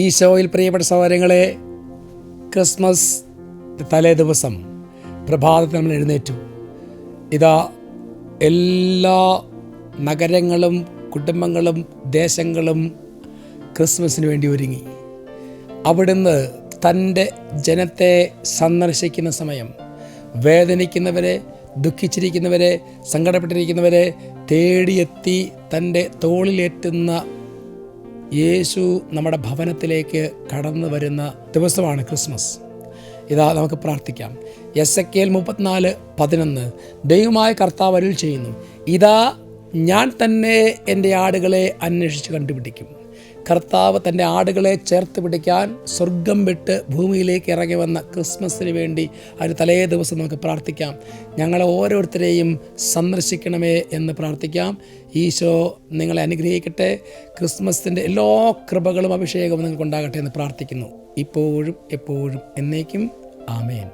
ഈശോയിൽ പ്രിയപ്പെട്ട സഹോദരങ്ങളെ, ക്രിസ്മസ് തലേ ദിവസം പ്രഭാതത്തിൽ നമ്മൾ എഴുന്നേറ്റു. ഇതാ എല്ലാ നഗരങ്ങളും കുടുംബങ്ങളും ദേശങ്ങളും ക്രിസ്മസിന് വേണ്ടി ഒരുങ്ങി. അവിടുന്ന് തൻ്റെ ജനത്തെ സന്ദർശിക്കുന്ന സമയം വേദനിക്കുന്നവരെ, ദുഃഖിച്ചിരിക്കുന്നവരെ, സങ്കടപ്പെട്ടിരിക്കുന്നവരെ തേടിയെത്തി തൻ്റെ തോളിലേറ്റുന്ന യേശു നമ്മുടെ ഭവനത്തിലേക്ക് കടന്നു വരുന്ന ദിവസമാണ് ക്രിസ്മസ്. ഇതാ നമുക്ക് പ്രാർത്ഥിക്കാം. എസെക്കിയേൽ 34:11 ദൈവമായ കർത്താവ് അരുൾ ചെയ്യുന്നു, ഇതാ ഞാൻ തന്നെ എൻ്റെ ആടുകളെ അന്വേഷിച്ച് കണ്ടുപിടിക്കും. കർത്താവ് തൻ്റെ ആടുകളെ ചേർത്ത് പിടിക്കാൻ സ്വർഗം വിട്ട് ഭൂമിയിലേക്ക് ഇറങ്ങി വന്ന ക്രിസ്മസിന് വേണ്ടി അതിന് തലേ ദിവസം നമുക്ക് പ്രാർത്ഥിക്കാം. ഞങ്ങളെ ഓരോരുത്തരെയും സന്ദർശിക്കണമേ എന്ന് പ്രാർത്ഥിക്കാം. ഈശോ നിങ്ങളെ അനുഗ്രഹിക്കട്ടെ. ക്രിസ്മസിൻ്റെ എല്ലാ കൃപകളും അഭിഷേകവും നിങ്ങൾക്കുണ്ടാകട്ടെ എന്ന് പ്രാർത്ഥിക്കുന്നു. ഇപ്പോഴും എപ്പോഴും എന്നേക്കും. ആമേൻ.